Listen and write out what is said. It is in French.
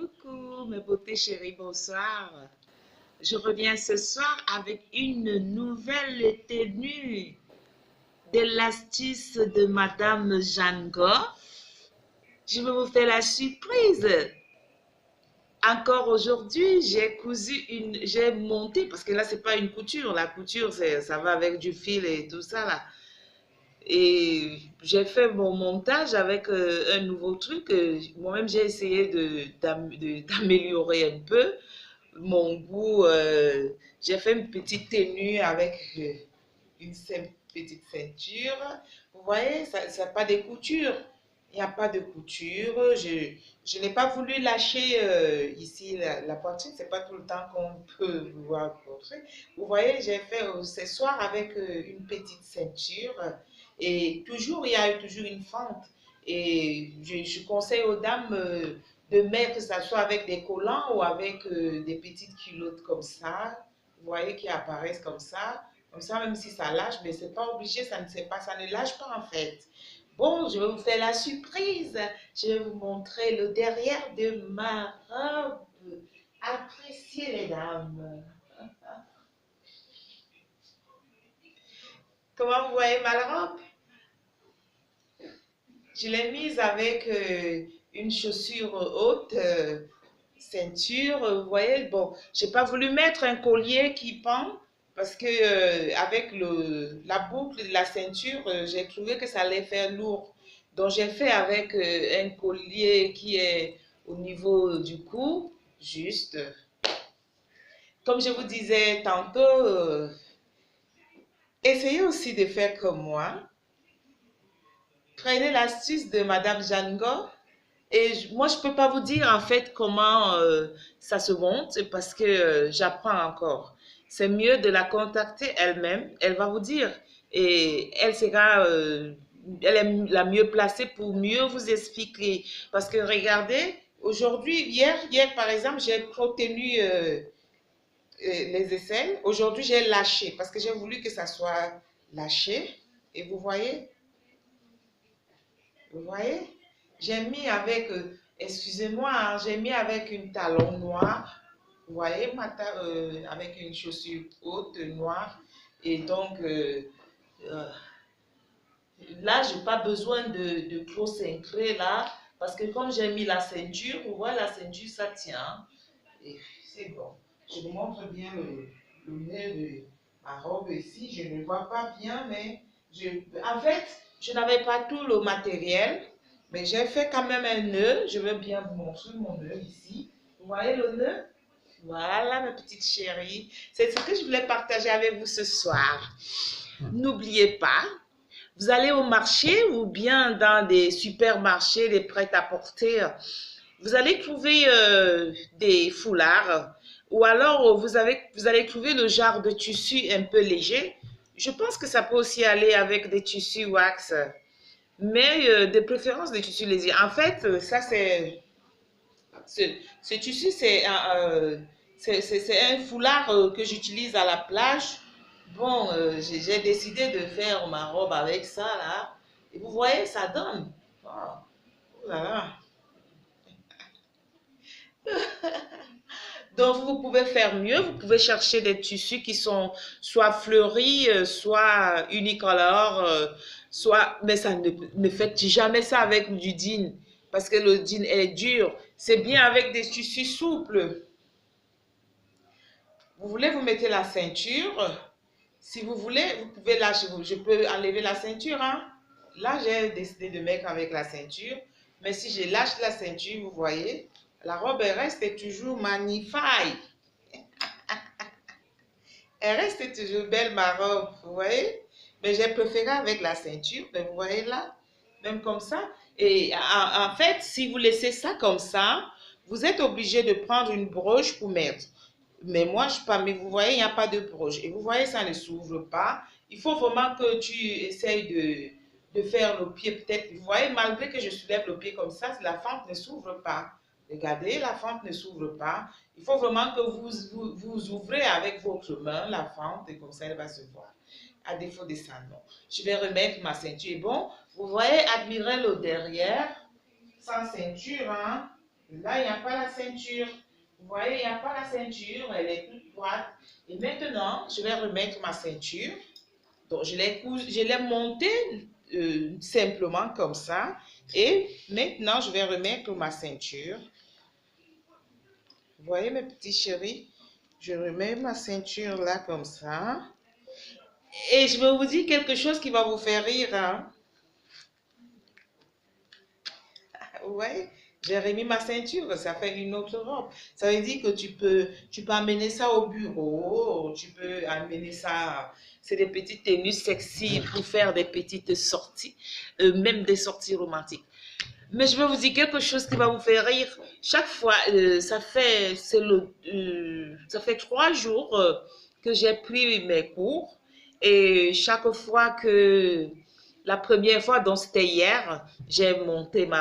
Coucou mes beautés chéries, bonsoir. Je reviens ce soir avec une nouvelle tenue de l'astuce de Madame Jeanne Goff. Je vais vous faire la surprise. Encore aujourd'hui, j'ai monté, parce que là, c'est pas une couture. La couture, ça va avec du fil et tout ça là. Et j'ai fait mon montage avec un nouveau truc. Moi-même, j'ai essayé d'améliorer un peu mon goût. J'ai fait une petite tenue avec une petite ceinture. Vous voyez, ça n'a pas de couture. Il n'y a pas de couture. Je n'ai pas voulu lâcher ici la poitrine. C'est pas tout le temps qu'on peut voir poitrine. Vous voyez, j'ai fait ce soir avec une petite ceinture. Et toujours, il y a toujours une fente. Et je conseille aux dames de mettre, que ça soit avec des collants ou avec des petites culottes comme ça. Vous voyez, qui apparaissent comme ça. Comme ça, même si ça lâche, mais c'est pas obligé, ça ne lâche pas en fait. Bon, je vais vous faire la surprise. Je vais vous montrer le derrière de ma robe. Appréciez les dames. Comment vous voyez ma robe? Je l'ai mise avec une chaussure haute, ceinture. Vous voyez, bon, j'ai pas voulu mettre un collier qui pend parce que avec la boucle de la ceinture, j'ai trouvé que ça allait faire lourd. Donc j'ai fait avec un collier qui est au niveau du cou, juste. Comme je vous disais tantôt, essayez aussi de faire comme moi. Prenez l'astuce de Madame Jeanne Goff. Et moi, je ne peux pas vous dire en fait comment ça se monte parce que j'apprends encore. C'est mieux de la contacter elle-même. Elle va vous dire et elle sera, elle est la mieux placée pour mieux vous expliquer. Parce que regardez, aujourd'hui, hier par exemple, j'ai trop tenu les aisselles. Aujourd'hui, j'ai lâché parce que j'ai voulu que ça soit lâché. Et vous voyez? J'ai mis avec, excusez-moi, hein, j'ai mis avec une talon noir, vous voyez, avec une chaussure haute noire. Et donc, là, je n'ai pas besoin de trop cincrer là, parce que comme j'ai mis la ceinture, vous voyez, la ceinture, ça tient. Et c'est bon. Je vous montre bien le nez de ma robe ici. Je ne vois pas bien, mais en fait, je n'avais pas tout le matériel. Mais j'ai fait quand même un nœud. Je vais bien vous montrer mon nœud ici. Vous voyez le nœud? Voilà, ma petite chérie. C'est ce que je voulais partager avec vous ce soir. N'oubliez pas, vous allez au marché ou bien dans des supermarchés, des prêt-à-porter. Vous allez trouver des foulards ou alors vous allez trouver le genre de tissu un peu léger. Je pense que ça peut aussi aller avec des tissus wax mais de préférence des tissus légers. En fait, ça ce tissu, c'est un foulard que j'utilise à la plage. Bon, j'ai décidé de faire ma robe avec ça là. Et vous voyez, ça donne. Oh, oh là là. Donc, vous pouvez faire mieux. Vous pouvez chercher des tissus qui sont soit fleuris, soit unicolores, mais ça ne faites jamais ça avec du jean parce que le jean est dur. C'est bien avec des tissus souples. Vous voulez, vous mettez la ceinture. Si vous voulez, vous pouvez lâcher. Je peux enlever la ceinture, hein. Là, j'ai décidé de mettre avec la ceinture. Mais si je lâche la ceinture, vous voyez, la robe reste toujours magnifique. Elle reste toujours belle, ma robe, vous voyez. Mais j'ai préféré avec la ceinture, mais vous voyez là, même comme ça. Et en fait, si vous laissez ça comme ça, vous êtes obligé de prendre une broche pour mettre. Mais moi, je pas, mais vous voyez, il n'y a pas de broche. Et vous voyez, ça ne s'ouvre pas. Il faut vraiment que tu essayes de faire le pied peut-être. Vous voyez, malgré que je soulève le pied comme ça, la fente ne s'ouvre pas. Regardez, la fente ne s'ouvre pas. Il faut vraiment que vous ouvrez avec votre main la fente et comme ça, elle va se voir. À défaut de ça, non. Je vais remettre ma ceinture. Bon, vous voyez, admirez le derrière, sans ceinture, hein. Là, il n'y a pas la ceinture. Vous voyez, il n'y a pas la ceinture, elle est toute droite. Et maintenant, je vais remettre ma ceinture. Donc, je l'ai montée simplement comme ça. Et maintenant, je vais remettre ma ceinture. Vous voyez, mes petits chéris, je remets ma ceinture là comme ça. Et je vais vous dire quelque chose qui va vous faire rire. Hein? Vous voyez, j'ai remis ma ceinture, ça fait une autre robe. Ça veut dire que tu peux amener ça au bureau, tu peux amener ça. C'est des petites tenues sexy pour faire des petites sorties, même des sorties romantiques. Mais je vais vous dire quelque chose qui va vous faire rire. Chaque fois, ça fait 3 jours que j'ai pris mes cours. Et chaque fois que, la première fois, donc c'était hier, j'ai monté ma